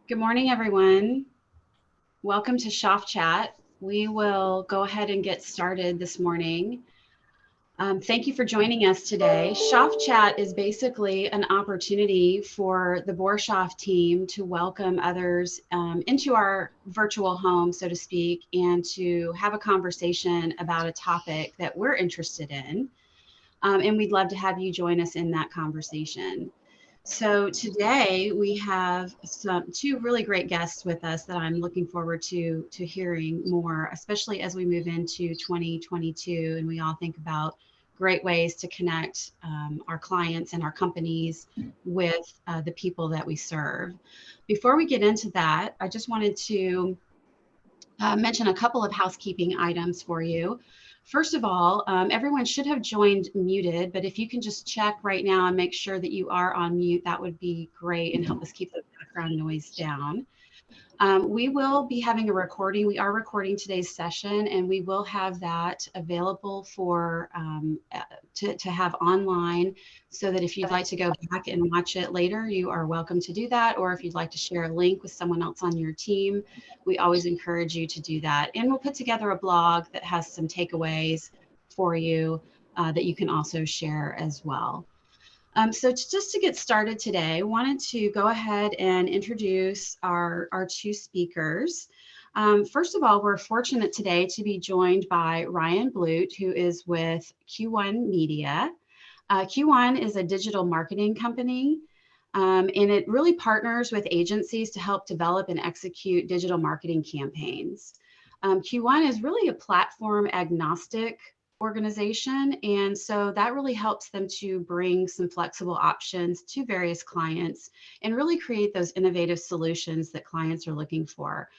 Good morning, everyone. Welcome to Shoff Chat. We will go ahead and get started this morning. Thank you for joining us today. Shoff Chat is basically an opportunity for the Borshoff team to welcome others into our virtual home, so to speak, and to have a conversation about a topic that we're interested in. And we'd love to have you join us in that conversation. So today we have two really great guests with us that I'm looking forward to hearing more, especially as we move into 2022 and we all think about great ways to connect our clients and our companies with the people that we serve. Before we get into that, I just wanted to mention a couple of housekeeping items for you. First of all, everyone should have joined muted, but if you can just check right now and make sure that you are on mute, that would be great and help us keep the background noise down. We will be having a recording. We are recording today's session, and we will have that available for to have online, so that if you'd like to go back and watch it later, you are welcome to do that. Or if you'd like to share a link with someone else on your team, we always encourage you to do that. And we'll put together a blog that has some takeaways for you that you can also share as well. So just to get started today, I wanted to go ahead and introduce our two speakers. First of all, we're fortunate today to be joined by Ryan Blute, who is with Q1 Media. Q1 is a digital marketing company, and it really partners with agencies to help develop and execute digital marketing campaigns. Q1 is really a platform agnostic organization. And so that really helps them to bring some flexible options to various clients and really create those innovative solutions that clients are looking for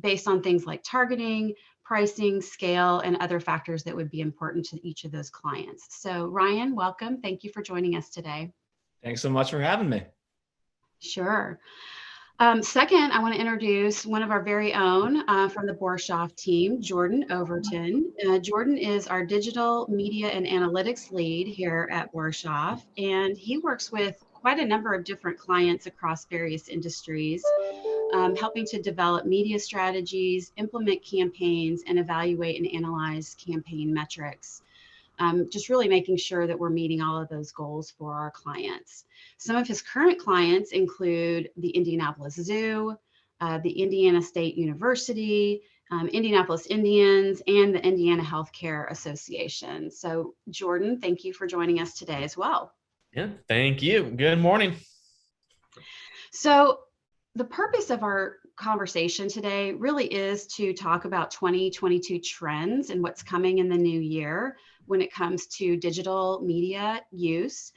based on things like targeting, pricing, scale, and other factors that would be important to each of those clients. So Ryan, welcome. Thank you for joining us today. Thanks so much for having me. Sure. Second, I want to introduce one of our very own from the Borshoff team, Jordan Overton. Jordan is our digital media and analytics lead here at Borshoff, and he works with quite a number of different clients across various industries, helping to develop media strategies, implement campaigns, and evaluate and analyze campaign metrics. Just really making sure that we're meeting all of those goals for our clients. Some of his current clients include the Indianapolis Zoo, the Indiana State University, Indianapolis Indians, and the Indiana Healthcare Association. So Jordan, thank you for joining us today as well. Yeah, thank you. Good morning. So the purpose of our conversation today really is to talk about 2022 trends and what's coming in the new year when it comes to digital media use.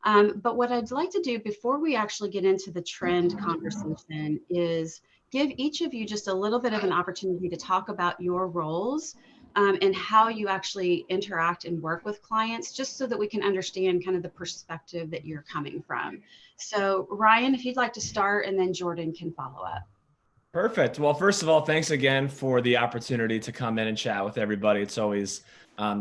But what I'd like to do before we actually get into the trend conversation is give each of you just a little bit of an opportunity to talk about your roles and how you actually interact and work with clients, just so that we can understand kind of the perspective that you're coming from. So Ryan, if you'd like to start, and then Jordan can follow up. Perfect. Well, first of all, thanks again for the opportunity to come in and chat with everybody. It's always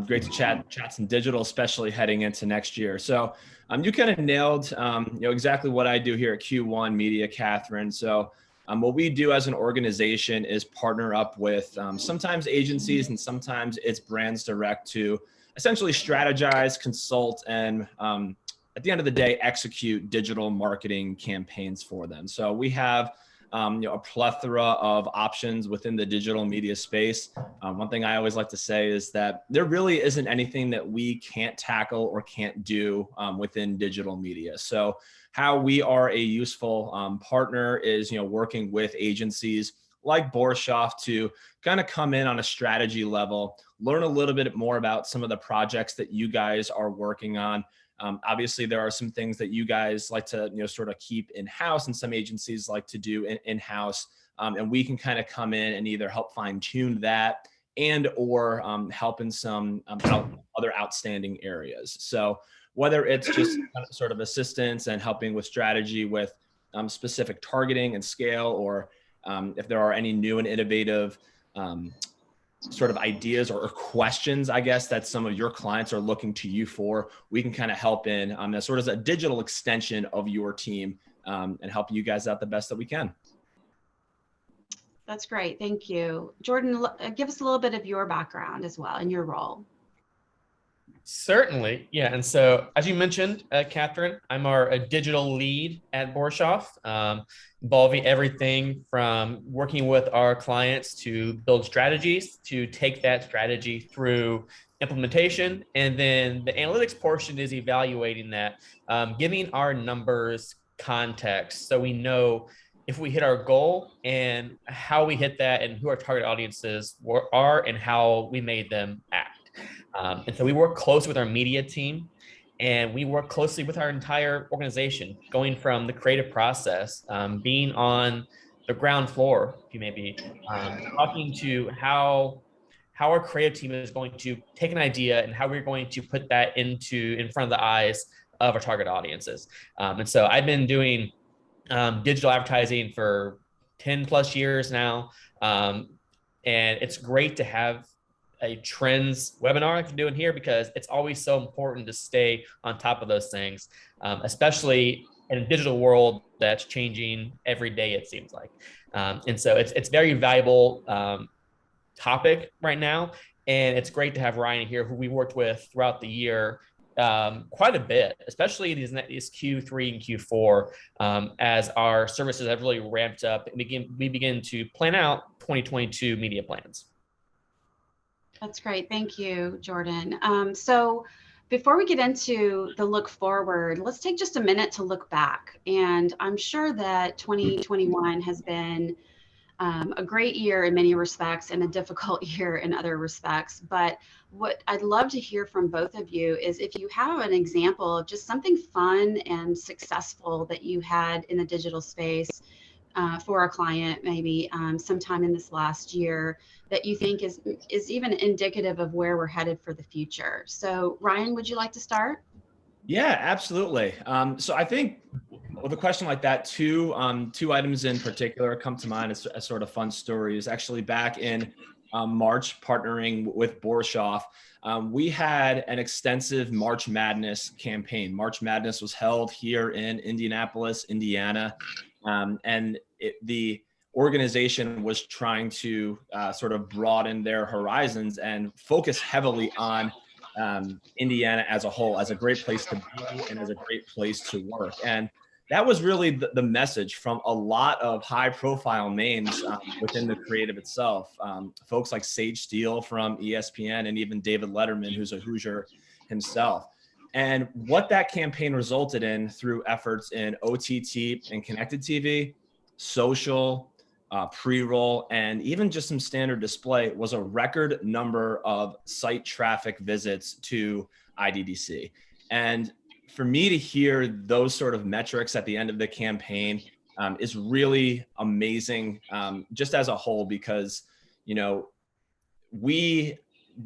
great to chat some digital, especially heading into next year. So you kind of nailed exactly what I do here at Q1 Media, Catherine. So what we do as an organization is partner up with sometimes agencies and sometimes it's brands direct to essentially strategize, consult, and at the end of the day, execute digital marketing campaigns for them. So we have a plethora of options within the digital media space. One thing I always like to say is that there really isn't anything that we can't tackle or can't do within digital media. So how we are a useful partner is, working with agencies like Borshoff to kind of come in on a strategy level, learn a little bit more about some of the projects that you guys are working on. Obviously, there are some things that you guys like to, sort of keep in-house, and some agencies like to do in-house. And we can kind of come in and either help fine tune that and or help in some other outstanding areas. So whether it's just kind of sort of assistance and helping with strategy with specific targeting and scale, or if there are any new and innovative sort of ideas or questions, I guess, that some of your clients are looking to you for, we can kind of help in as sort of a digital extension of your team and help you guys out the best that we can. That's great. Thank you. Jordan, give us a little bit of your background as well and your role. Certainly. Yeah. And so, as you mentioned, Catherine, I'm our digital lead at Borshoff, involving everything from working with our clients to build strategies, to take that strategy through implementation. And then the analytics portion is evaluating that, giving our numbers context so we know if we hit our goal and how we hit that and who our target audiences are and how we made them act. And so we work close with our media team, and we work closely with our entire organization, going from the creative process, being on the ground floor, if you may be, talking to how our creative team is going to take an idea and how we're going to put that in front of the eyes of our target audiences. And so I've been doing digital advertising for 10 plus years now. And it's great to have a trends webinar like you're doing here, because it's always so important to stay on top of those things, especially in a digital world that's changing every day, it seems like. And so it's very valuable topic right now. And it's great to have Ryan here, who we worked with throughout the year quite a bit, especially these Q3 and Q4, as our services have really ramped up and we begin to plan out 2022 media plans. That's great. Thank you, Jordan. So before we get into the look forward, let's take just a minute to look back. And I'm sure that 2021 has been a great year in many respects and a difficult year in other respects. But what I'd love to hear from both of you is if you have an example of just something fun and successful that you had in the digital space for a client, maybe sometime in this last year, that you think is even indicative of where we're headed for the future. So Ryan, would you like to start? Yeah, absolutely. So I think with a question like that, two items in particular come to mind as a sort of fun stories. Actually, back in March, partnering with Borshoff, we had an extensive March Madness campaign. March Madness was held here in Indianapolis, Indiana, and the organization was trying to sort of broaden their horizons and focus heavily on Indiana as a whole, as a great place to be and as a great place to work. And that was really the message from a lot of high profile names within the creative itself. Folks like Sage Steele from ESPN and even David Letterman, who's a Hoosier himself. And what that campaign resulted in through efforts in OTT and connected TV, social, pre-roll, and even just some standard display was a record number of site traffic visits to IDDC. And for me to hear those sort of metrics at the end of the campaign is really amazing, just as a whole, because, you know, we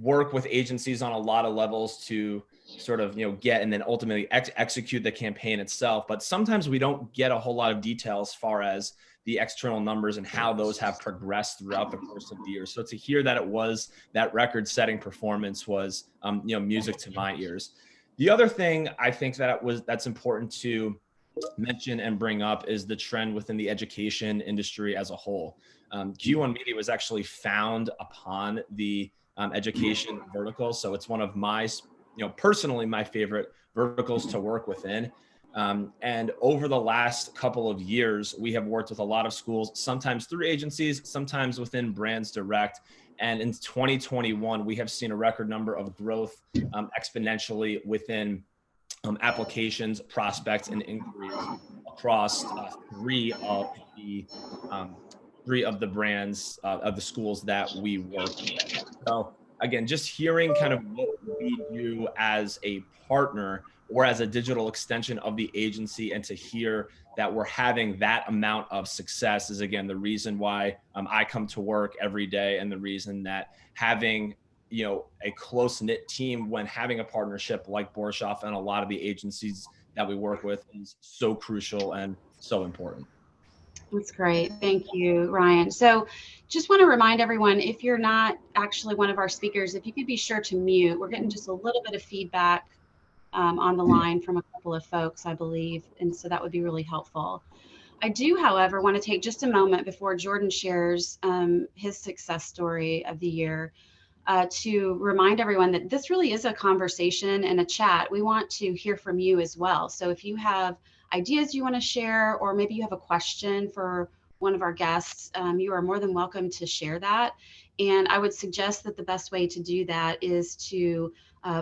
work with agencies on a lot of levels to sort of, you know, get and then ultimately execute the campaign itself. But sometimes we don't get a whole lot of detail as far as the external numbers and how those have progressed throughout the course of the year. So to hear that it was that record-setting performance was, you know, music to my ears. The other thing I think that's important to mention and bring up is the trend within the education industry as a whole. Q1 Media was actually found upon the education vertical, so it's one of my, you know, personally my favorite verticals to work within. And over the last couple of years, we have worked with a lot of schools, sometimes through agencies, sometimes within brands direct. And in 2021, we have seen a record number of growth exponentially within applications, prospects, and inquiries across three of the brands of the schools that we work with. So again, just hearing kind of what we do as a partner or as a digital extension of the agency, and to hear that we're having that amount of success is, again, the reason why I come to work every day, and the reason that having, you know, a close-knit team when having a partnership like Borshoff and a lot of the agencies that we work with is so crucial and so important. That's great. Thank you, Ryan. So just want to remind everyone, if you're not actually one of our speakers, if you could be sure to mute, we're getting just a little bit of feedback on the line from a couple of folks, I believe. And so that would be really helpful. I do, however, want to take just a moment before Jordan shares his success story of the year to remind everyone that this really is a conversation and a chat. We want to hear from you as well. So if you have ideas you want to share, or maybe you have a question for one of our guests, you are more than welcome to share that. And I would suggest that the best way to do that is to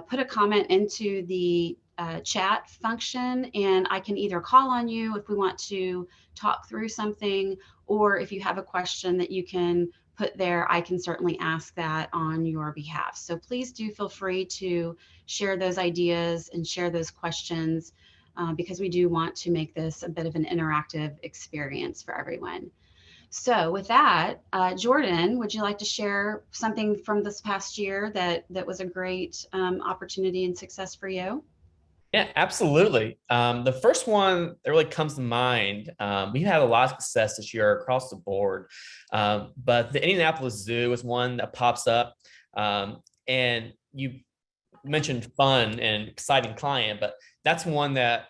put a comment into the chat function, and I can either call on you if we want to talk through something, or if you have a question that you can put there, I can certainly ask that on your behalf. So please do feel free to share those ideas and share those questions because we do want to make this a bit of an interactive experience for everyone. So with that, Jordan, would you like to share something from this past year that was a great opportunity and success for you? Yeah, absolutely. The first one that really comes to mind, we had a lot of success this year across the board, but the Indianapolis Zoo is one that pops up. And you mentioned fun and exciting client, but that's one that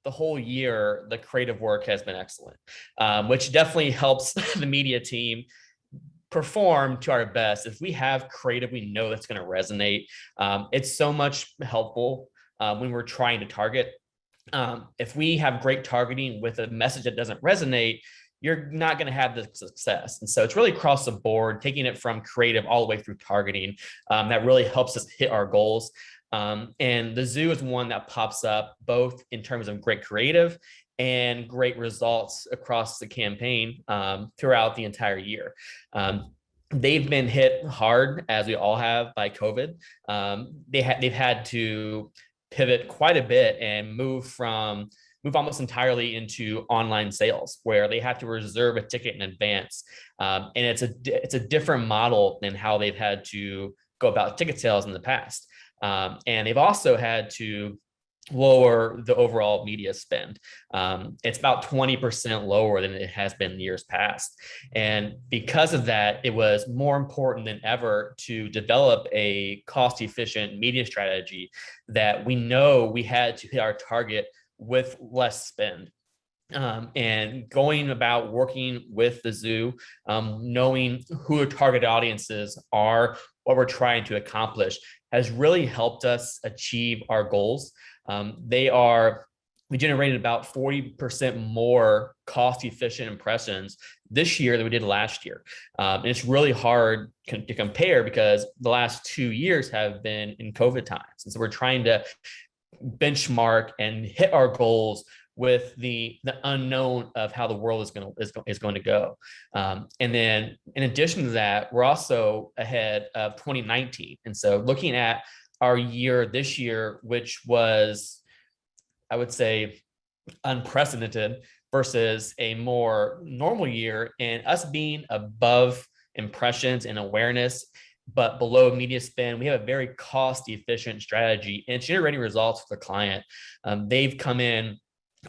the whole year, the creative work has been excellent, which definitely helps the media team perform to our best. If we have creative, we know that's going to resonate. It's so much helpful when we're trying to target. If we have great targeting with a message that doesn't resonate, you're not going to have the success. And so it's really across the board, taking it from creative all the way through targeting, that really helps us hit our goals. And the zoo is one that pops up both in terms of great creative and great results across the campaign throughout the entire year. They've been hit hard, as we all have, by COVID. They've had to pivot quite a bit and move almost entirely into online sales, where they have to reserve a ticket in advance. And it's a different model than how they've had to go about ticket sales in the past. And they've also had to lower the overall media spend. It's about 20% lower than it has been in years past. And because of that, it was more important than ever to develop a cost-efficient media strategy that we know we had to hit our target with less spend. And going about working with the zoo, knowing who the target audiences are, what we're trying to accomplish, has really helped us achieve our goals. We generated about 40% more cost-efficient impressions this year than we did last year. And it's really hard to compare because the last 2 years have been in COVID times. And so we're trying to benchmark and hit our goals with the unknown of how the world is going to go. And then in addition to that, we're also ahead of 2019. And so looking at our year this year, which was, I would say, unprecedented versus a more normal year, and us being above impressions and awareness, but below media spend, we have a very cost-efficient strategy and it's generating results for the client. They've come in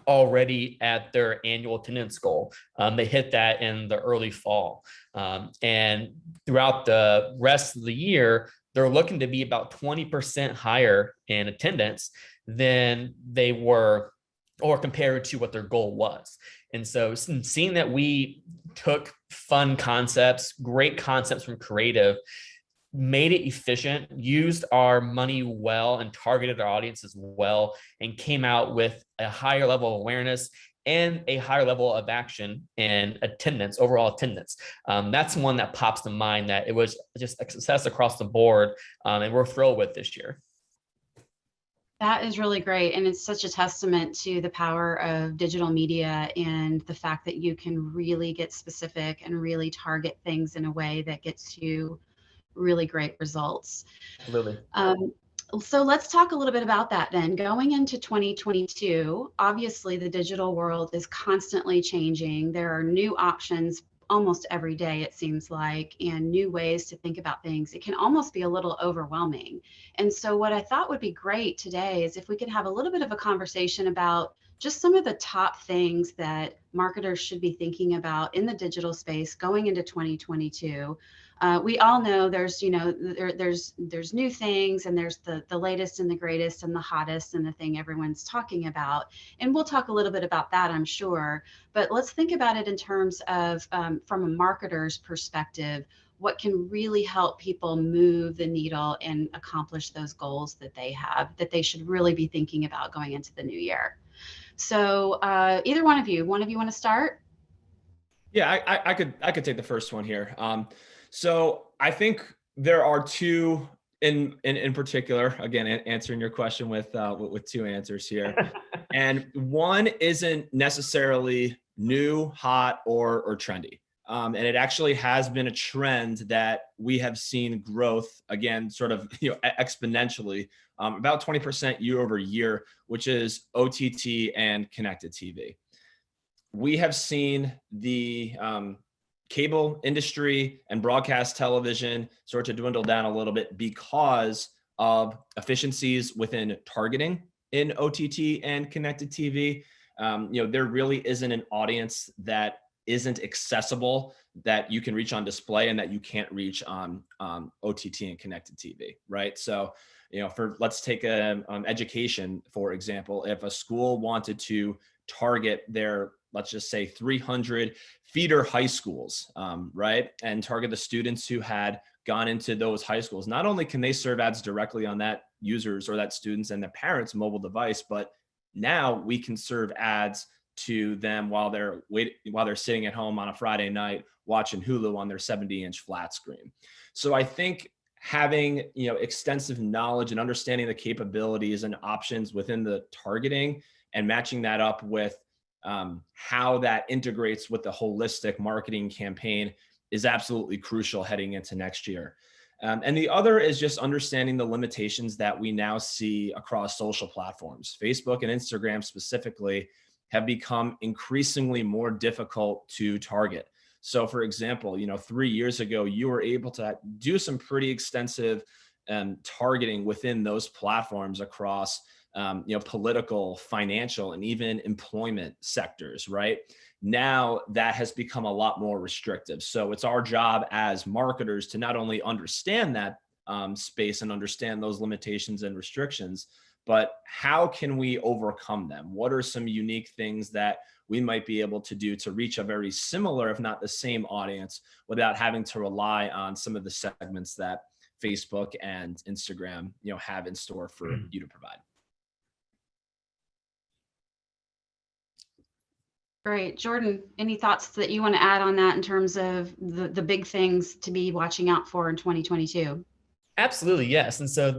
already at their annual attendance goal. They hit that in the early fall. And throughout the rest of the year, they're looking to be about 20% higher in attendance than they were, or compared to what their goal was. And so seeing that we took fun concepts, great concepts from creative, made it efficient, used our money well, and targeted our audiences well, and came out with a higher level of awareness and a higher level of action and attendance, overall attendance. That's one that pops to mind, that it was just a success across the board, and we're thrilled with this year. That is really great. And it's such a testament to the power of digital media and the fact that you can really get specific and really target things in a way that gets you really great results. Absolutely. So let's talk a little bit about that then. Going into 2022, obviously the digital world is constantly changing. There are new options almost every day, it seems like, and new ways to think about things. It can almost be a little overwhelming. And so what I thought would be great today is if we could have a little bit of a conversation about just some of the top things that marketers should be thinking about in the digital space going into 2022. We all know there's, there's new things, and there's the latest and the greatest and the hottest and the thing everyone's talking about. And we'll talk a little bit about that, I'm sure. But let's think about it in terms of, from a marketer's perspective, what can really help people move the needle and accomplish those goals that they have, that they should really be thinking about going into the new year. So either one of you want to start? Yeah, I could take the first one here. So I think there are two in particular. Again, answering your question with two answers here, and one isn't necessarily new, hot, or trendy. And it actually has been a trend that we have seen growth again, sort of exponentially, about 20% year over year, which is OTT and connected TV. We have seen the cable industry and broadcast television start to dwindle down a little bit because of efficiencies within targeting in OTT and connected TV. There really isn't an audience that isn't accessible that you can reach on display and that you can't reach on OTT and connected TV, right? So, let's take education, for example. If a school wanted to target their, let's just say 300 feeder high schools, right? And target the students who had gone into those high schools. Not only can they serve ads directly on that users or that students and their parents' mobile device, but now we can serve ads to them while they're sitting at home on a Friday night watching Hulu on their 70-inch flat screen. So I think having extensive knowledge and understanding the capabilities and options within the targeting and matching that up with how that integrates with the holistic marketing campaign is absolutely crucial heading into next year. And the other is just understanding the limitations that we now see across social platforms. Facebook and Instagram specifically have become increasingly more difficult to target. So for example, 3 years ago, you were able to do some pretty extensive targeting within those platforms across political, financial, and even employment sectors, right? Now that has become a lot more restrictive. So it's our job as marketers to not only understand that space and understand those limitations and restrictions, but how can we overcome them? What are some unique things that we might be able to do to reach a very similar, if not the same audience, without having to rely on some of the segments that Facebook and Instagram, have in store for you to provide? Great. Jordan, any thoughts that you want to add on that in terms of the big things to be watching out for in 2022? Absolutely, yes. And so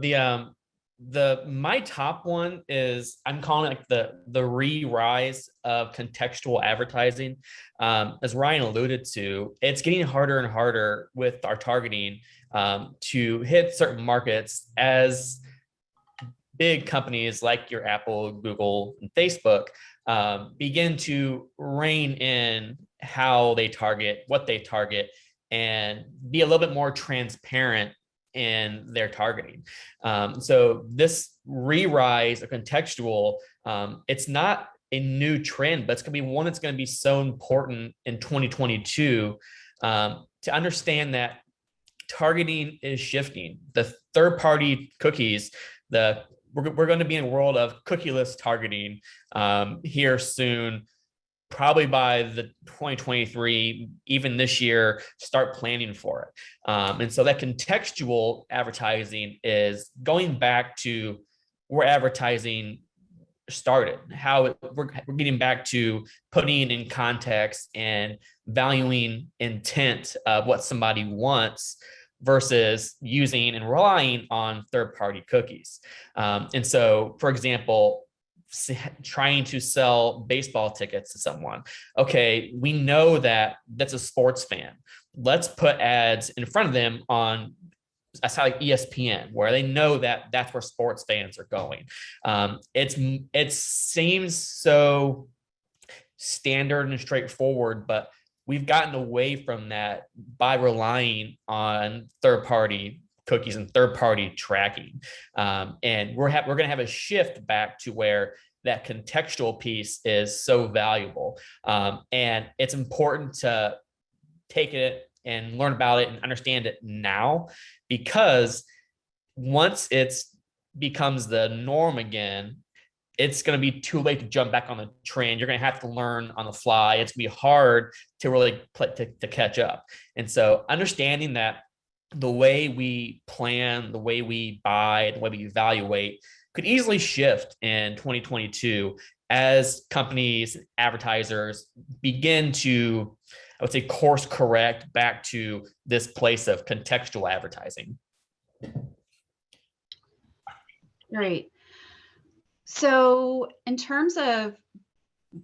my top one is, I'm calling it like the re-rise of contextual advertising. As Ryan alluded to, it's getting harder and harder with our targeting to hit certain markets as big companies like your Apple, Google, and Facebook begin to rein in how they target, what they target, and be a little bit more transparent in their targeting. So this re-rise of contextual, it's not a new trend, but it's going to be one that's going to be so important in 2022 to understand that targeting is shifting. The third-party cookies, we're going to be in a world of cookieless targeting here soon. Probably by the 2023, even this year, start planning for it. And so that contextual advertising is going back to where advertising started, we're getting back to putting in context and valuing intent of what somebody wants versus using and relying on third-party cookies. And so, for example, trying to sell baseball tickets to someone. Okay, we know that that's a sports fan. Let's put ads in front of them on a site like ESPN, where they know that that's where sports fans are going. It seems so standard and straightforward, but we've gotten away from that by relying on third-party cookies and third-party tracking. And we're going to have a shift back to where that contextual piece is so valuable. And it's important to take it and learn about it and understand it now, because once it's becomes the norm again, it's going to be too late to jump back on the train. You're going to have to learn on the fly. It's going to be hard to really to catch up. And so understanding that the way we plan, the way we buy, the way we evaluate could easily shift in 2022 as companies, advertisers begin to, I would say, course correct back to this place of contextual advertising. Great. So in terms of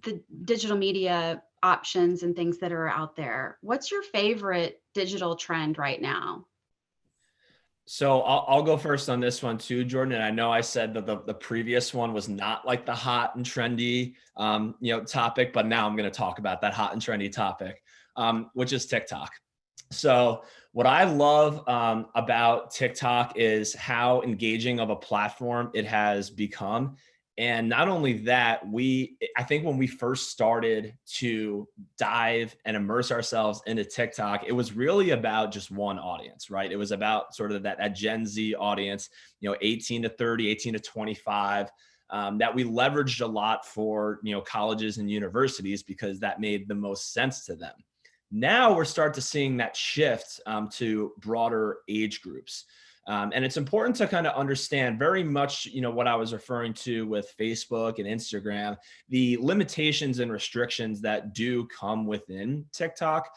the digital media options and things that are out there, what's your favorite digital trend right now? So I'll go first on this one too, Jordan. And I know I said that the previous one was not like the hot and trendy, topic, but now I'm going to talk about that hot and trendy topic, which is TikTok. So what I love about TikTok is how engaging of a platform it has become. And not only that, I think when we first started to dive and immerse ourselves into TikTok, it was really about just one audience, right? It was about sort of that Gen Z audience, 18 to 30, 18 to 25, that we leveraged a lot for, colleges and universities because that made the most sense to them. Now we're starting to seeing that shift to broader age groups. And it's important to kind of understand very much, what I was referring to with Facebook and Instagram, the limitations and restrictions that do come within TikTok.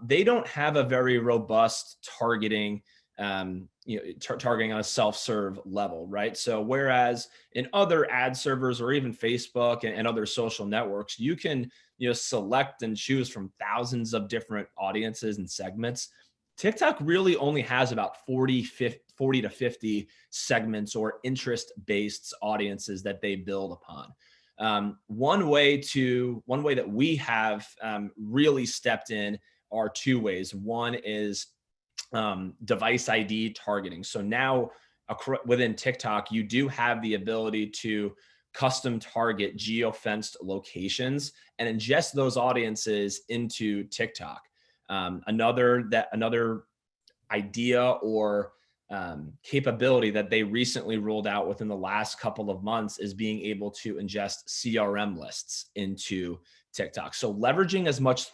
They don't have a very robust targeting, targeting on a self-serve level, right? So whereas in other ad servers or even Facebook and other social networks, you can, select and choose from thousands of different audiences and segments. TikTok really only has about 40 to 50 segments or interest-based audiences that they build upon. One way that we have really stepped in are two ways. One is device ID targeting. So now within TikTok, you do have the ability to custom target geofenced locations and ingest those audiences into TikTok. Another idea or capability that they recently rolled out within the last couple of months is being able to ingest CRM lists into TikTok. So leveraging as much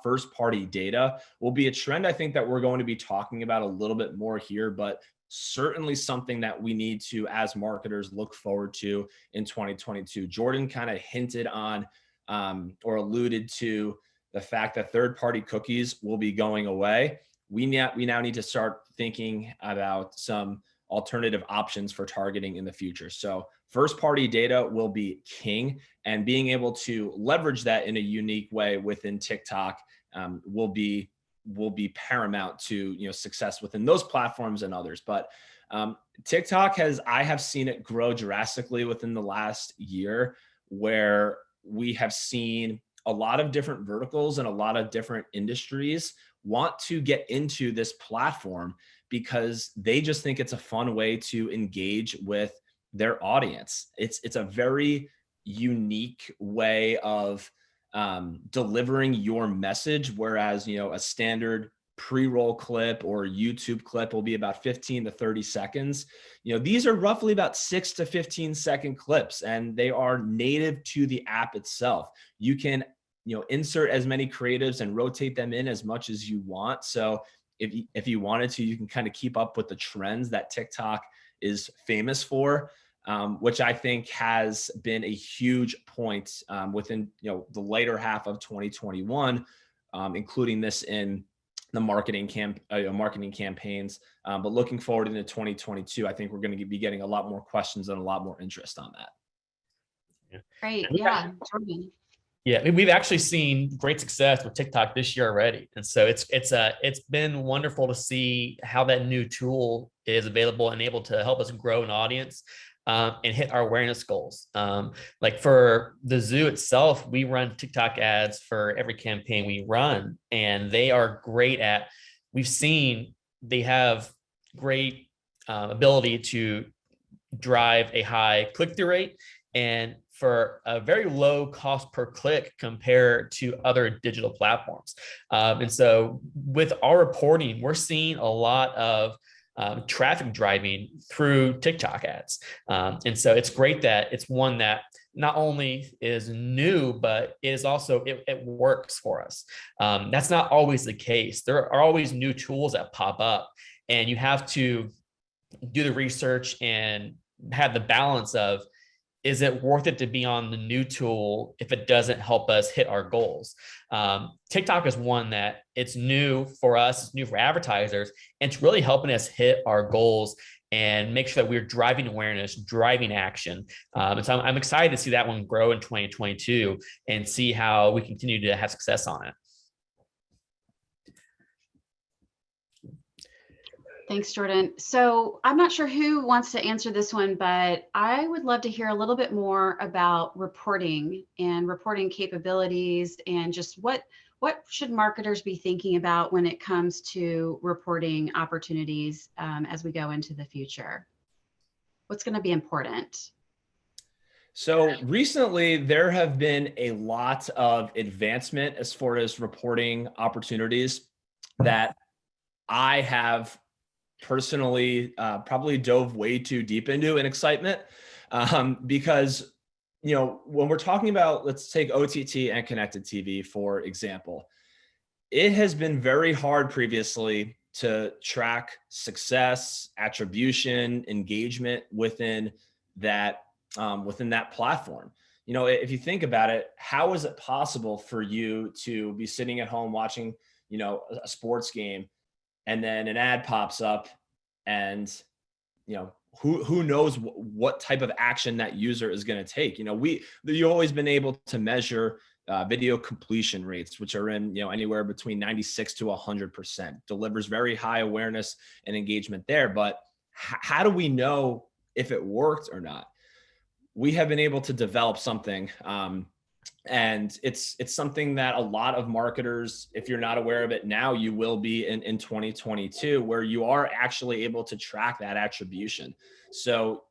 first party data will be a trend I think that we're going to be talking about a little bit more here, but certainly something that we need to, as marketers, look forward to in 2022. Jordan kind of hinted on or alluded to the fact that third-party cookies will be going away. We now need to start thinking about some alternative options for targeting in the future. So first-party data will be king, and being able to leverage that in a unique way within TikTok will be paramount to success within those platforms and others. But TikTok I have seen it grow drastically within the last year, where we have seen a lot of different verticals and a lot of different industries want to get into this platform because they just think it's a fun way to engage with their audience. It's a very unique way of delivering your message, whereas a standard pre-roll clip or YouTube clip will be about 15 to 30 seconds. These are roughly about 6 to 15 second clips, and they are native to the app itself. You can insert as many creatives and rotate them in as much as you want. So if you wanted to, you can kind of keep up with the trends that TikTok is famous for, which I think has been a huge point within the later half of 2021, including this in the marketing campaigns. But looking forward into 2022, I think we're going to be getting a lot more questions and a lot more interest on that. Great. Yeah. Jordan. Yeah, we've actually seen great success with TikTok this year already, and so it's been wonderful to see how that new tool is available and able to help us grow an audience and hit our awareness goals. Like for the zoo itself, we run TikTok ads for every campaign we run, and they are great at. We've seen they have great ability to drive a high click-through rate and for a very low cost per click compared to other digital platforms. And so with our reporting, we're seeing a lot of traffic driving through TikTok ads. And so it's great that it's one that not only is new, but it is also, it works for us. That's not always the case. There are always new tools that pop up, and you have to do the research and have the balance of, is it worth it to be on the new tool if it doesn't help us hit our goals? TikTok is one that it's new for us, it's new for advertisers, and it's really helping us hit our goals and make sure that we're driving awareness, driving action. And so I'm excited to see that one grow in 2022 and see how we continue to have success on it. Thanks, Jordan. So I'm not sure who wants to answer this one, but I would love to hear a little bit more about reporting and reporting capabilities, and just what should marketers be thinking about when it comes to reporting opportunities as we go into the future? What's going to be important? So recently, there have been a lot of advancement as far as reporting opportunities that I have personally probably dove way too deep into in excitement, because when we're talking about, let's take OTT and connected TV for example, it has been very hard previously to track success, attribution, engagement within that platform. If you think about it, how is it possible for you to be sitting at home watching a sports game, and then an ad pops up, and who knows what type of action that user is going to take? You've always been able to measure video completion rates, which are in anywhere between 96 to 100%, delivers very high awareness and engagement there. But how do we know if it worked or not? We have been able to develop something. And it's something that a lot of marketers, if you're not aware of it now, you will be in 2022, where you are actually able to track that attribution. So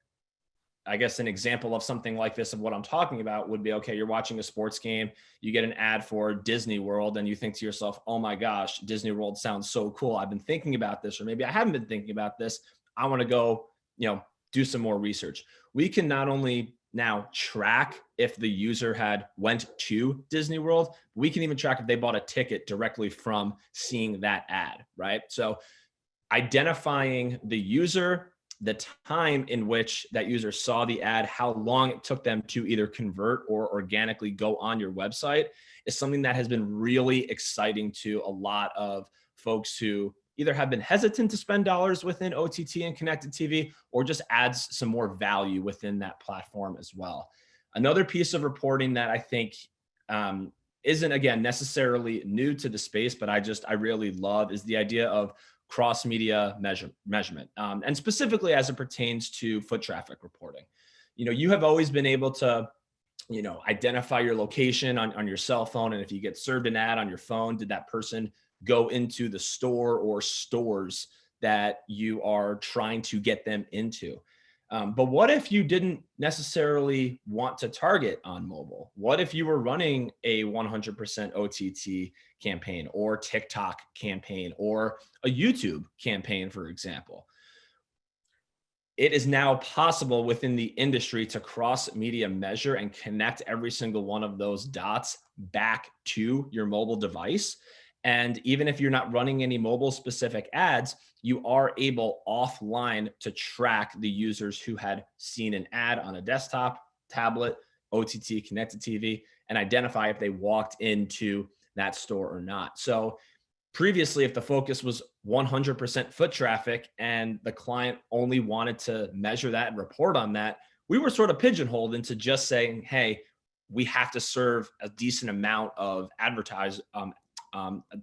I guess an example of something like this, of what I'm talking about, would be, okay, you're watching a sports game, you get an ad for Disney World, and you think to yourself, oh my gosh, Disney World sounds so cool. I've been thinking about this, or maybe I haven't been thinking about this. I want to go, do some more research. We can not only now track if the user had went to Disney World, we can even track if they bought a ticket directly from seeing that ad, right? So identifying the user, the time in which that user saw the ad, how long it took them to either convert or organically go on your website, is something that has been really exciting to a lot of folks who either have been hesitant to spend dollars within OTT and connected TV, or just adds some more value within that platform as well. Another piece of reporting that I think isn't, again, necessarily new to the space, but I really love, is the idea of cross-media measurement, and specifically as it pertains to foot traffic reporting. You have always been able to identify your location on your cell phone, and if you get served an ad on your phone, did that person go into the store or stores that you are trying to get them into? But what if you didn't necessarily want to target on mobile? What if you were running a 100% OTT campaign, or TikTok campaign, or a YouTube campaign, for example? It is now possible within the industry to cross-media measure and connect every single one of those dots back to your mobile device. And even if you're not running any mobile specific ads, you are able offline to track the users who had seen an ad on a desktop, tablet, OTT, connected TV, and identify if they walked into that store or not. So previously, if the focus was 100% foot traffic and the client only wanted to measure that and report on that, we were sort of pigeonholed into just saying, hey, we have to serve a decent amount of a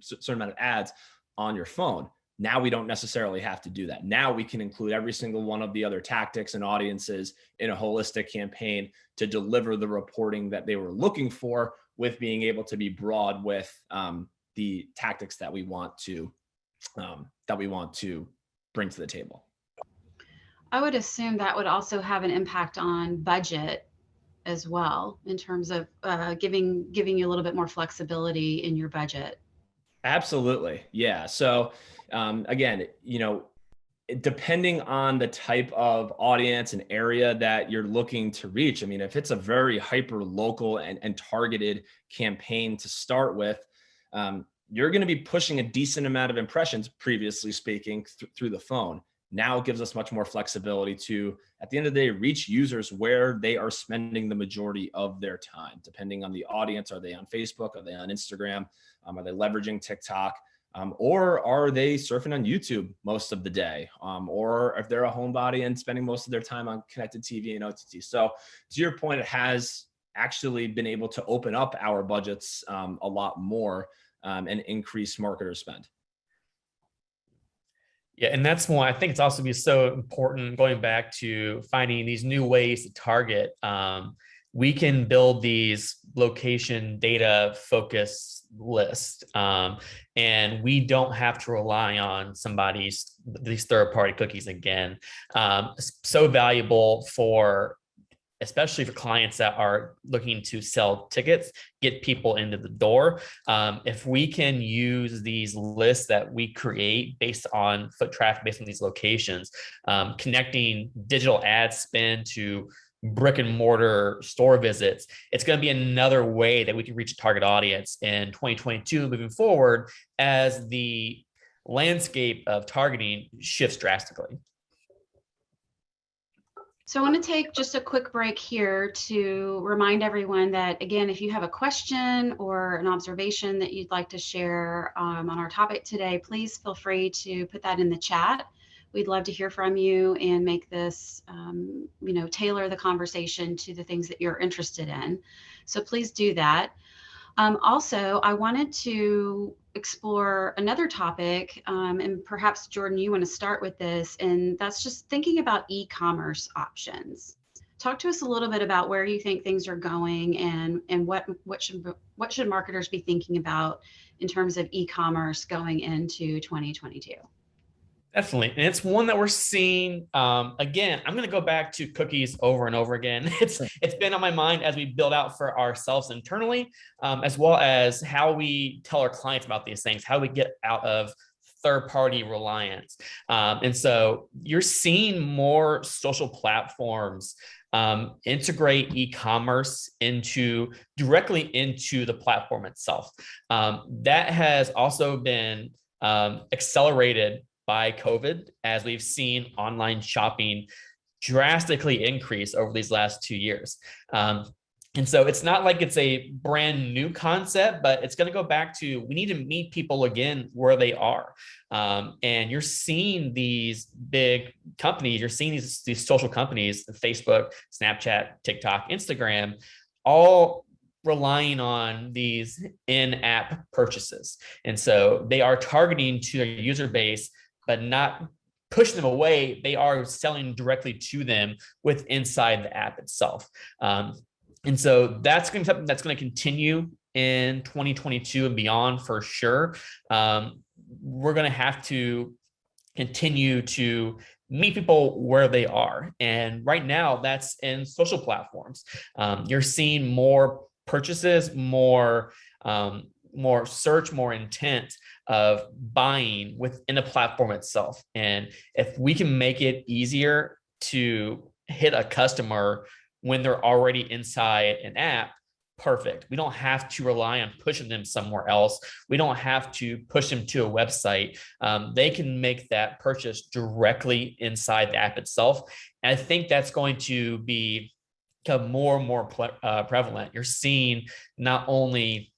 certain amount of ads on your phone. Now we don't necessarily have to do that. Now we can include every single one of the other tactics and audiences in a holistic campaign to deliver the reporting that they were looking for, with being able to be broad with the tactics that we want to bring to the table. I would assume that would also have an impact on budget as well in terms of giving you a little bit more flexibility in your budget. Absolutely. Yeah. So again, depending on the type of audience and area that you're looking to reach, I mean, if it's a very hyper local and targeted campaign to start with, you're going to be pushing a decent amount of impressions, previously speaking, through the phone. Now it gives us much more flexibility to, at the end of the day, reach users where they are spending the majority of their time, depending on the audience. Are they on Facebook? Are they on Instagram? Are they leveraging TikTok? Or are they surfing on YouTube most of the day? Or if they're a homebody and spending most of their time on connected TV and OTT. So to your point, it has actually been able to open up our budgets a lot more and increase marketer spend. Yeah, and that's why I think it's also be so important going back to finding these new ways to target. We can build these location data focus lists, and we don't have to rely on these third-party cookies again. So valuable for, especially for clients that are looking to sell tickets, get people into the door. If we can use these lists that we create based on foot traffic, based on these locations, connecting digital ad spend to brick and mortar store visits, it's going to be another way that we can reach a target audience in 2022 moving forward as the landscape of targeting shifts drastically. So I want to take just a quick break here to remind everyone that, again, if you have a question or an observation that you'd like to share on our topic today, please feel free to put that in the chat. We'd love to hear from you and make this, tailor the conversation to the things that you're interested in. So please do that. Also, I wanted to explore another topic, and perhaps Jordan, you want to start with this, and that's just thinking about e-commerce options. Talk to us a little bit about where you think things are going and what should marketers be thinking about in terms of e-commerce going into 2022. Definitely. And it's one that we're seeing. Again, I'm going to go back to cookies over and over again. It's been on my mind as we build out for ourselves internally, as well as how we tell our clients about these things, how we get out of third-party reliance. And so you're seeing more social platforms integrate e-commerce directly into the platform itself. That has also been accelerated by COVID, as we've seen online shopping drastically increase over these last 2 years. And so it's not like it's a brand new concept, but it's going to go back to, we need to meet people again where they are. And you're seeing these big companies, you're seeing these social companies, Facebook, Snapchat, TikTok, Instagram, all relying on these in-app purchases. And so they are targeting to their user base, but not pushing them away. They are selling directly to them inside the app itself. And so that's going to be something that's going to continue in 2022 and beyond for sure. We're going to have to continue to meet people where they are. And right now that's in social platforms. You're seeing more purchases, more search, more intent of buying within the platform itself. And if we can make it easier to hit a customer when they're already inside an app, perfect. We don't have to rely on pushing them somewhere else. We don't have to push them to a website. They can make that purchase directly inside the app itself. And I think that's going to become more and more prevalent. You're seeing not only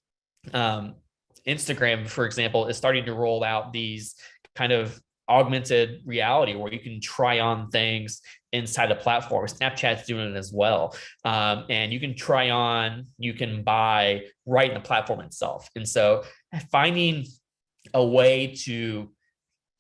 Instagram, for example, is starting to roll out these kind of augmented reality where you can try on things inside the platform. Snapchat's doing it as well. And you can try on, you can buy right in the platform itself. And so finding a way to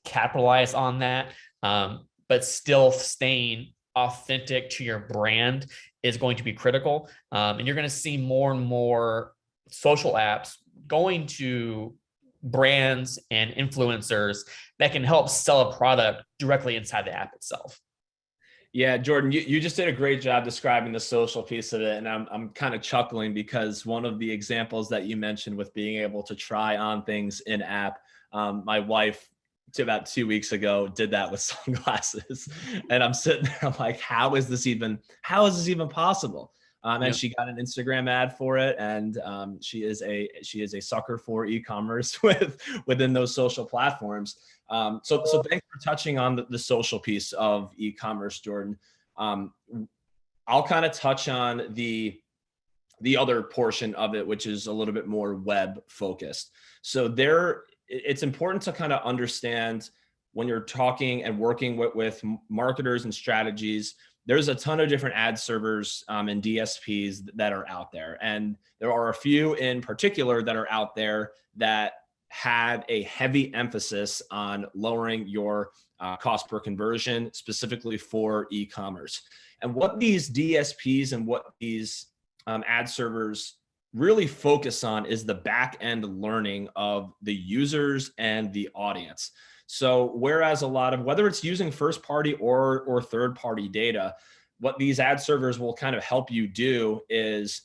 capitalize on that, but still staying authentic to your brand is going to be critical. And you're going to see more and more social apps going to brands and influencers that can help sell a product directly inside the app itself. Yeah, Jordan, you just did a great job describing the social piece of it. And I'm kind of chuckling because one of the examples that you mentioned with being able to try on things in app, my wife about 2 weeks ago did that with sunglasses. And I'm sitting there, I'm like, how is this even possible? And Yeah. she got an Instagram ad for it. And she is a sucker for e-commerce within those social platforms. So thanks for touching on the social piece of e-commerce, Jordan. Um, I'll kind of touch on the other portion of it, which is a little bit more web focused. So it's important to kind of understand when you're talking and working with marketers and strategies. There's a ton of different ad servers and DSPs that are out there, and there are a few in particular that are out there that have a heavy emphasis on lowering your cost per conversion, specifically for e-commerce. And what these DSPs and what these ad servers really focus on is the back end learning of the users and the audience. So whereas a lot of, whether it's using first party or third party data, what these ad servers will kind of help you do is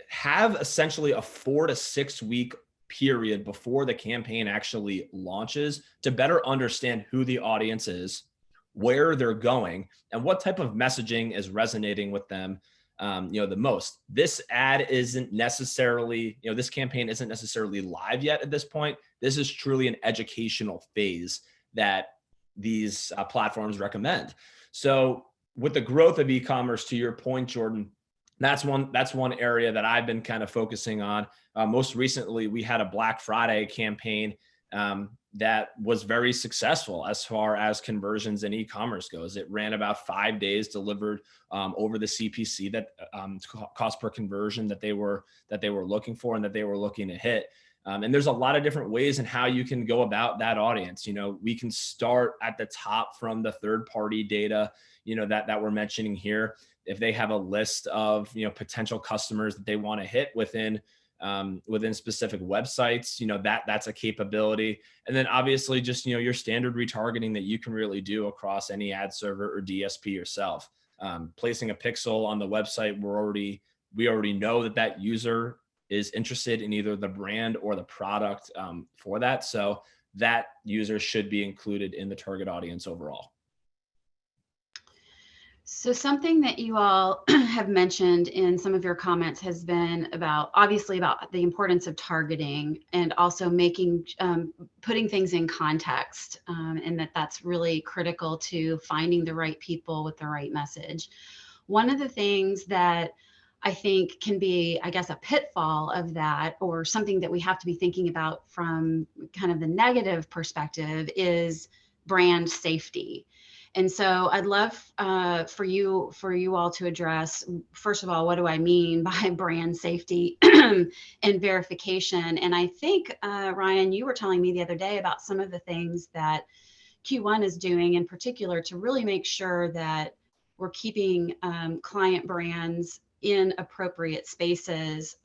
have essentially a 4 to 6 week period before the campaign actually launches to better understand who the audience is, where they're going, and what type of messaging is resonating with them the most. This ad isn't necessarily, this campaign isn't necessarily live yet at this point. This is truly an educational phase that these platforms recommend. So with the growth of e-commerce, to your point, Jordan, that's one area that I've been kind of focusing on. Most recently, we had a Black Friday campaign that was very successful as far as conversions in e-commerce goes. It ran about 5 days, delivered over the CPC, that cost per conversion that they were looking for and that they were looking to hit. And there's a lot of different ways in how you can go about that audience. We can start at the top from the third party data, that we're mentioning here. If they have a list of, potential customers that they want to hit within specific websites, that's a capability. And then obviously just, your standard retargeting that you can really do across any ad server or DSP yourself. Placing a pixel on the website, we already know that user is interested in either the brand or the product for that. So that user should be included in the target audience overall. So something that you all have mentioned in some of your comments has been about the importance of targeting and also putting things in context, and that's really critical to finding the right people with the right message. One of the things that I think can be, I guess, a pitfall of that, or something that we have to be thinking about from kind of the negative perspective, is brand safety. And so I'd love for you all to address, first of all, what do I mean by brand safety and verification? And I think, Ryan, you were telling me the other day about some of the things that Q1 is doing in particular to really make sure that we're keeping client brands in appropriate spaces,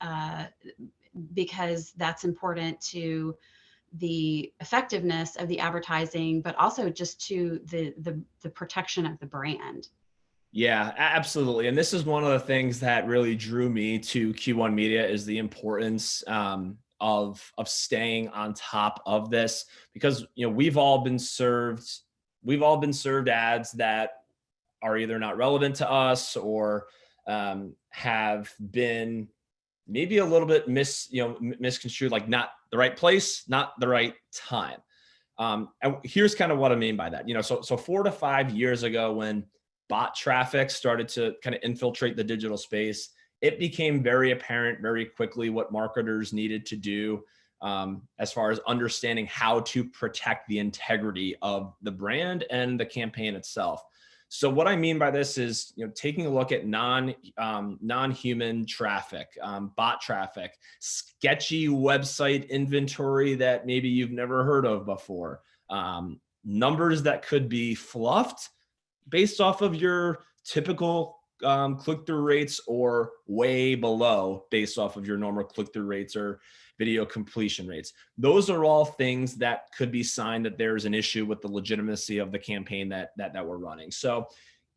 because that's important to the effectiveness of the advertising, but also just to the protection of the brand. Yeah, absolutely. And this is one of the things that really drew me to Q1 Media, is the importance of staying on top of this, because we've all been served ads that are either not relevant to us or have been maybe a little bit misconstrued, like not the right place, not the right time. And here's kind of what I mean by that. So 4 to 5 years ago, when bot traffic started to kind of infiltrate the digital space, it became very apparent very quickly what marketers needed to do as far as understanding how to protect the integrity of the brand and the campaign itself. So what I mean by this is, taking a look at non-human traffic, bot traffic, sketchy website inventory that maybe you've never heard of before, numbers that could be fluffed based off of your typical click-through rates, or way below based off of your normal click-through rates or video completion rates. Those are all things that could be sign that there's an issue with the legitimacy of the campaign that we're running. So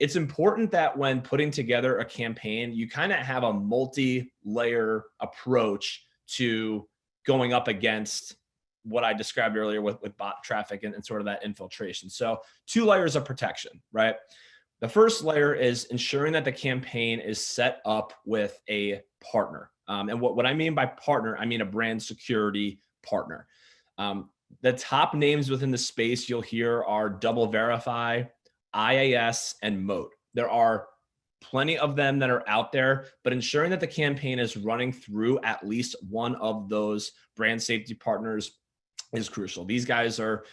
it's important that when putting together a campaign, you kind of have a multi-layer approach to going up against what I described earlier with bot traffic and sort of that infiltration. So 2 layers of protection, right? The first layer is ensuring that the campaign is set up with a partner. And what I mean by partner, I mean a brand security partner. The top names within the space you'll hear are Double Verify, IAS, and Moat. There are plenty of them that are out there, but ensuring that the campaign is running through at least one of those brand safety partners is crucial. These guys are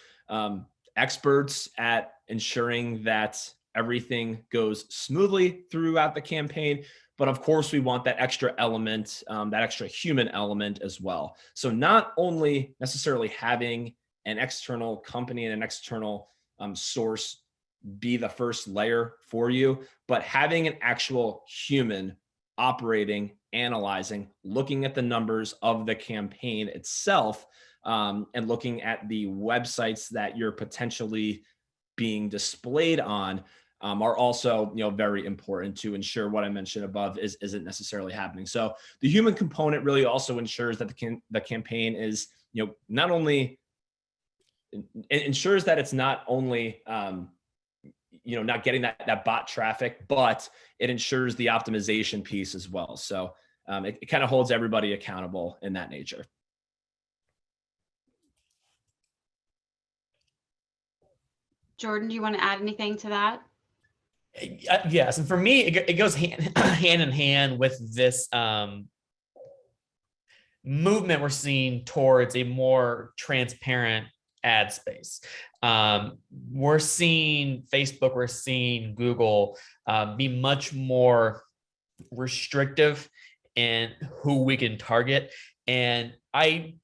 experts at ensuring that everything goes smoothly throughout the campaign. But of course, we want that extra element, that extra human element as well. So not only necessarily having an external company and an external source be the first layer for you, but having an actual human operating, analyzing, looking at the numbers of the campaign itself, and looking at the websites that you're potentially being displayed on, are also, very important to ensure what I mentioned above isn't necessarily happening. So the human component really also ensures that the campaign is, not only it ensures that it's not only not getting that bot traffic, but it ensures the optimization piece as well. So it kind of holds everybody accountable in that nature. Jordan, do you want to add anything to that? Yes, and for me, it goes hand in hand with this movement we're seeing towards a more transparent ad space. We're seeing Facebook, we're seeing Google be much more restrictive in who we can target, and I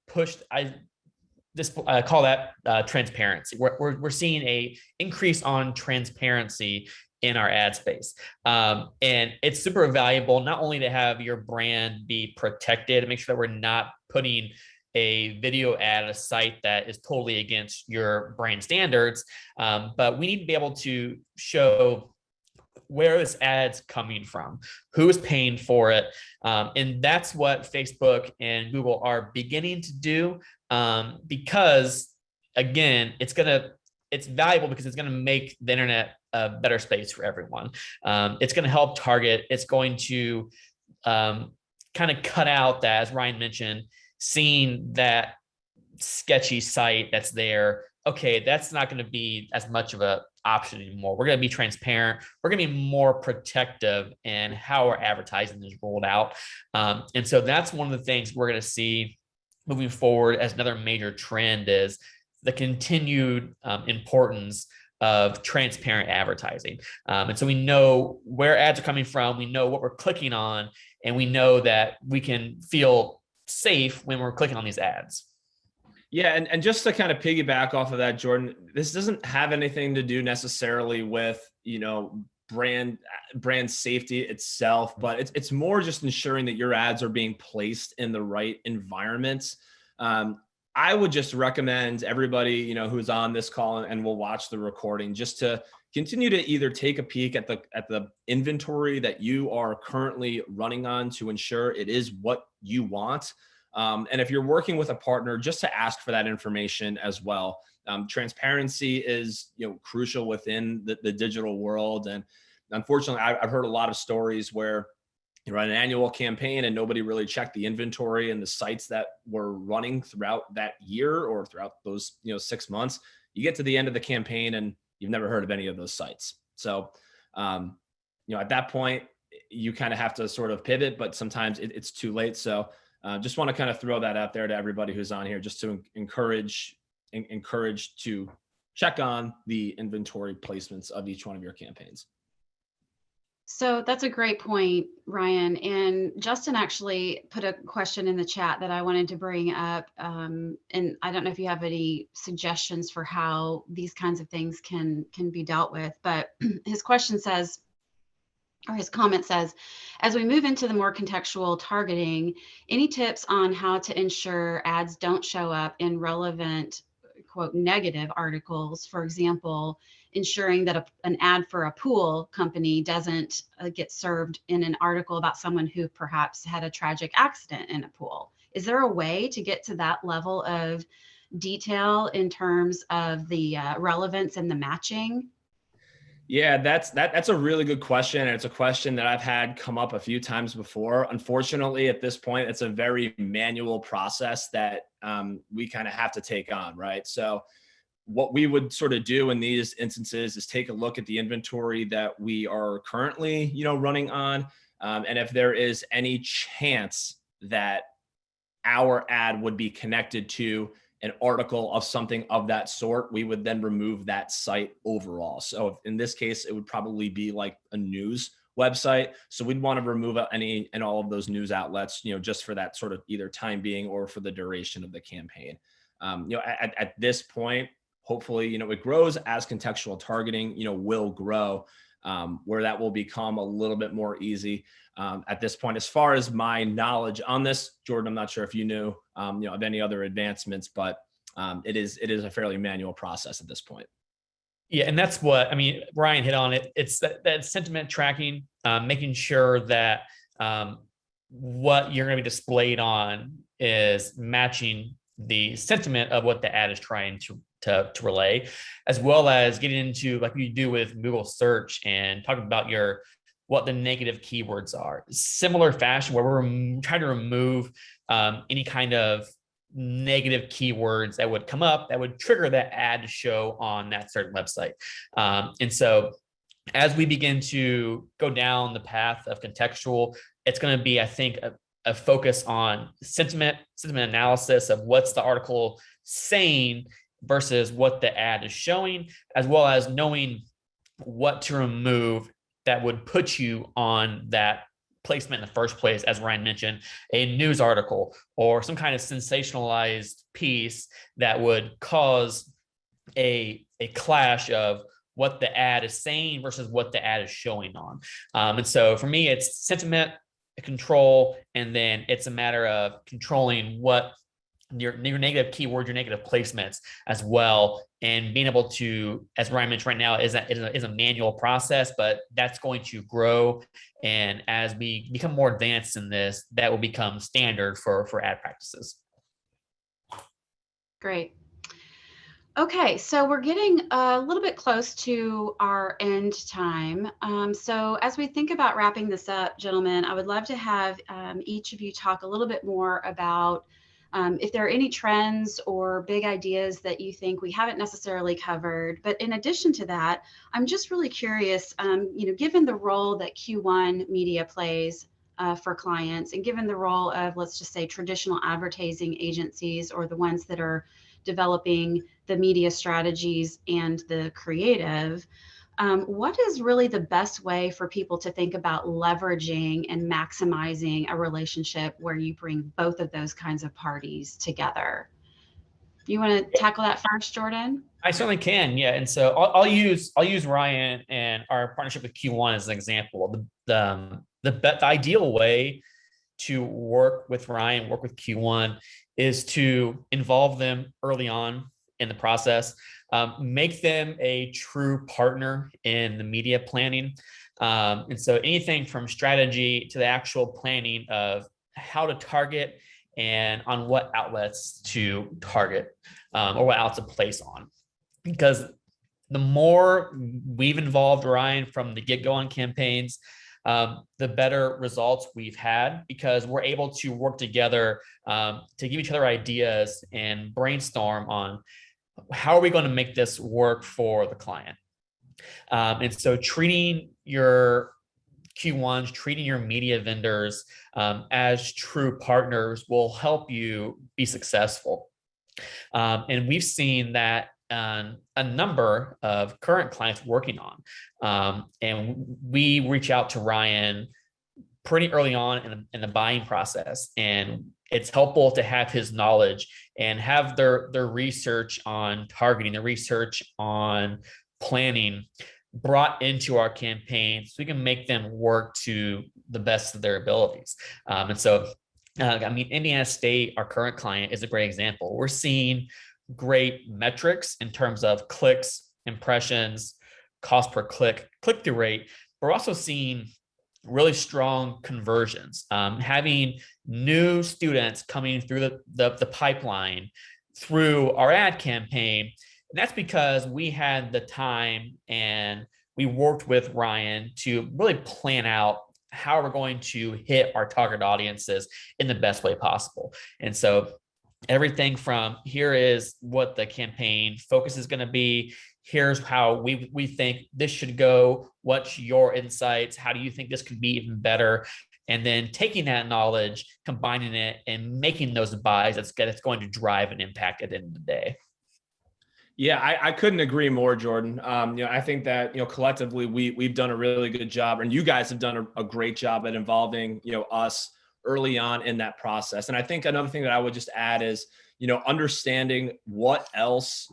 call that transparency. We're seeing a increase on transparency in our ad space. And it's super valuable, not only to have your brand be protected and make sure that we're not putting a video ad at a site that is totally against your brand standards, but we need to be able to show where this ad's coming from, who is paying for it. And that's what Facebook and Google are beginning to do, because again, it's valuable because it's going to make the internet a better space for everyone. It's going to help target. It's going to kind of cut out that, as Ryan mentioned, seeing that sketchy site that's there. Okay, that's not going to be as much of an option anymore. We're going to be transparent. We're going to be more protective in how our advertising is rolled out. And so that's one of the things we're going to see moving forward as another major trend is the continued importance of transparent advertising. And so we know where ads are coming from, we know what we're clicking on, and we know that we can feel safe when we're clicking on these ads. Yeah, and just to kind of piggyback off of that, Jordan, this doesn't have anything to do necessarily with, brand safety itself, but it's more just ensuring that your ads are being placed in the right environments. I would just recommend everybody, who's on this call and will watch the recording, just to continue to either take a peek at the inventory that you are currently running on to ensure it is what you want. And if you're working with a partner, just to ask for that information as well. Transparency is, crucial within the digital world. And unfortunately, I've heard a lot of stories where you run an annual campaign and nobody really checked the inventory and the sites that were running throughout that year or throughout those 6 months. You get to the end of the campaign and you've never heard of any of those sites. So at that point you kind of have to sort of pivot, but sometimes it's too late. So just want to kind of throw that out there to everybody who's on here, just to encourage to check on the inventory placements of each one of your campaigns. So that's a great point, Ryan. And Justin actually put a question in the chat that I wanted to bring up. And I don't know if you have any suggestions for how these kinds of things can be dealt with, but his question says, or his comment says, as we move into the more contextual targeting, any tips on how to ensure ads don't show up in relevant unquote negative articles. For example, ensuring that an ad for a pool company doesn't get served in an article about someone who perhaps had a tragic accident in a pool. Is there a way to get to that level of detail in terms of the relevance and the matching? Yeah, that's a really good question. And it's a question that I've had come up a few times before. Unfortunately, at this point, it's a very manual process that we kind of have to take on, right? So what we would sort of do in these instances is take a look at the inventory that we are currently, running on. And if there is any chance that our ad would be connected to an article of something of that sort, we would then remove that site overall. So in this case, it would probably be like a news website. So we'd want to remove any and all of those news outlets, just for that sort of either time being or for the duration of the campaign. At this point, hopefully, it grows as contextual targeting, will grow, where that will become a little bit more easy. At this point, as far as my knowledge on this, Jordan, I'm not sure if you knew, of any other advancements, but it is a fairly manual process at this point. Yeah, and that's what, Ryan hit on it. It's that sentiment tracking, making sure that what you're going to be displayed on is matching the sentiment of what the ad is trying to relay, as well as getting into, like you do with Google search, and talking about what the negative keywords are. Similar fashion, where we're trying to remove any kind of negative keywords that would come up that would trigger that ad to show on that certain website. And so as we begin to go down the path of contextual, it's going to be, I think, a focus on sentiment analysis of what's the article saying versus what the ad is showing, as well as knowing what to remove that would put you on that placement in the first place. As Ryan mentioned, a news article or some kind of sensationalized piece that would cause a clash of what the ad is saying versus what the ad is showing on. And so for me, it's sentiment control, and then it's a matter of controlling what your negative keywords, your negative placements as well, and being able to, as Ryan mentioned right now, is a manual process, but that's going to grow. And as we become more advanced in this, that will become standard for ad practices. Great. Okay, so we're getting a little bit close to our end time. So as we think about wrapping this up, gentlemen, I would love to have each of you talk a little bit more about if there are any trends or big ideas that you think we haven't necessarily covered. But in addition to that, I'm just really curious, given the role that Q1 media plays for clients, and given the role of, let's just say, traditional advertising agencies, or the ones that are developing the media strategies and the creative, what is really the best way for people to think about leveraging and maximizing a relationship where you bring both of those kinds of parties together? You want to tackle that first, Jordan? I certainly can, yeah. And so I'll use Ryan and our partnership with Q1 as an example. The ideal way to work with Ryan, work with Q1, is to involve them early on in the process, make them a true partner in the media planning. And so anything from strategy to the actual planning of how to target and on what outlets to target, or what outlets to place on. Because the more we've involved Ryan from the get-go on campaigns, the better results we've had, because we're able to work together to give each other ideas and brainstorm on how are we going to make this work for the client. And so treating your Q1s, treating your media vendors as true partners will help you be successful. And we've seen that a number of current clients working on. And we reach out to Ryan pretty early on in the buying process. And it's helpful to have his knowledge and have their research on targeting, the research on planning brought into our campaign, so we can make them work to the best of their abilities. And so, Indiana State, our current client, is a great example. We're seeing great metrics in terms of clicks, impressions, cost per click, click-through rate. We're also seeing really strong conversions, having new students coming through the pipeline through our ad campaign. And that's because we had the time and we worked with Ryan to really plan out how we're going to hit our target audiences in the best way possible. And so everything from here is what the campaign focus is going to be. Here's how we think this should go. What's your insights? How do you think this could be even better? And then taking that knowledge, combining it, and making those buys that's going to drive an impact at the end of the day. Yeah, I couldn't agree more, Jordan. I think that, collectively we've done a really good job, and you guys have done a great job at involving, us early on in that process. And I think another thing that I would just add is, understanding what else,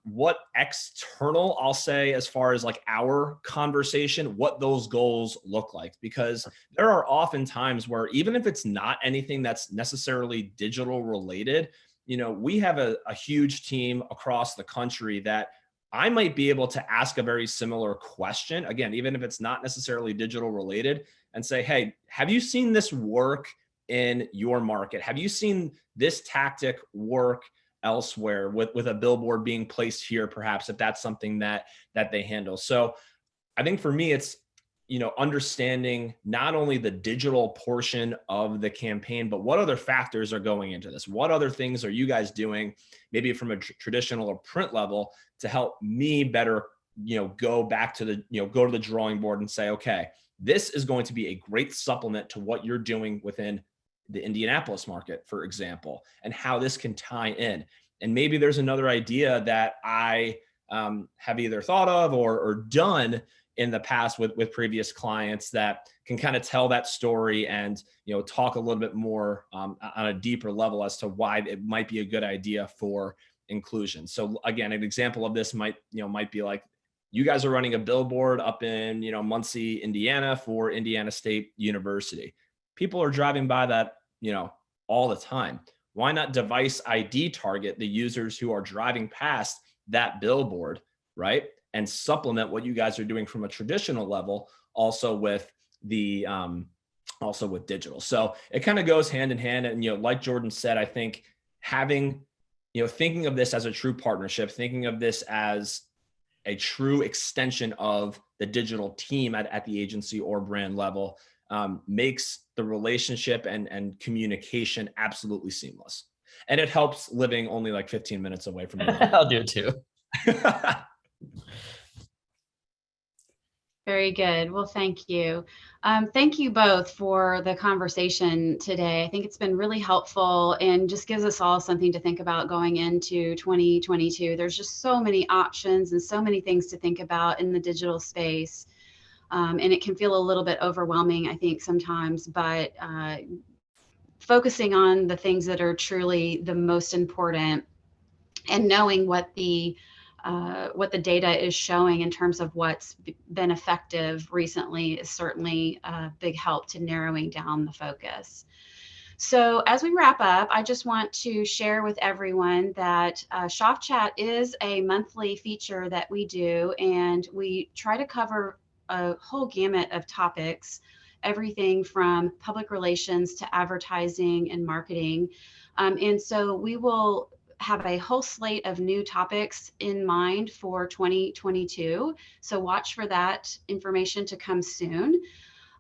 what external, I'll say, as far as like our conversation, what those goals look like, because there are often times where even if it's not anything that's necessarily digital related, we have a huge team across the country that I might be able to ask a very similar question, again, even if it's not necessarily digital related, and say, hey, have you seen this work in your market? Have you seen this tactic work elsewhere with a billboard being placed here, perhaps, if that's something that they handle? So I think for me, it's, understanding not only the digital portion of the campaign, but what other factors are going into this? What other things are you guys doing, maybe from a traditional or print level, to help me better, go back to go to the drawing board and say, okay, this is going to be a great supplement to what you're doing within the Indianapolis market, for example, and how this can tie in. And maybe there's another idea that I have either thought of or done in the past with previous clients that can kind of tell that story and, talk a little bit more on a deeper level as to why it might be a good idea for inclusion. So again, an example of this might be like, you guys are running a billboard up in, Muncie, Indiana for Indiana State University. People are driving by that, all the time. Why not device ID target the users who are driving past that billboard, right? And supplement what you guys are doing from a traditional level, also with the also with digital. So it kind of goes hand in hand. And like Jordan said, I think having, thinking of this as a true partnership, thinking of this as a true extension of the digital team at the agency or brand level, makes the relationship and communication absolutely seamless. And it helps living only like 15 minutes away from you. I'll do it too. Very good. Well, thank you. Thank you both for the conversation today. I think it's been really helpful and just gives us all something to think about going into 2022. There's just so many options and so many things to think about in the digital space. And it can feel a little bit overwhelming, I think, sometimes, but focusing on the things that are truly the most important and knowing what the data is showing in terms of what's been effective recently is certainly a big help to narrowing down the focus. So as we wrap up, I just want to share with everyone that Shoff Chat is a monthly feature that we do, and we try to cover a whole gamut of topics, everything from public relations to advertising and marketing. And so we will have a whole slate of new topics in mind for 2022. So watch for that information to come soon.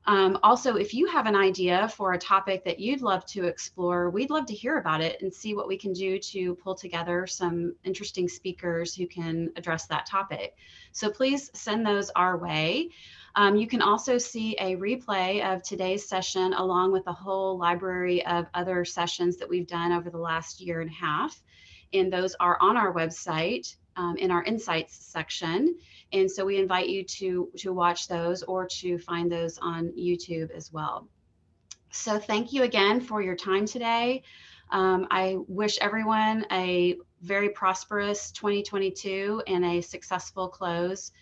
Also, if you have an idea for a topic that you'd love to explore, we'd love to hear about it and see what we can do to pull together some interesting speakers who can address that topic. So please send those our way. You can also see a replay of today's session along with a whole library of other sessions that we've done over the last year and a half. And those are on our website in our insights section. And so we invite you to watch those or to find those on YouTube as well. So thank you again for your time today. I wish everyone a very prosperous 2022 and a successful close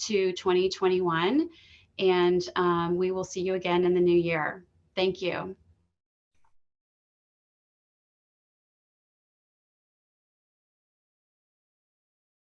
to 2021. And we will see you again in the new year. Thank you.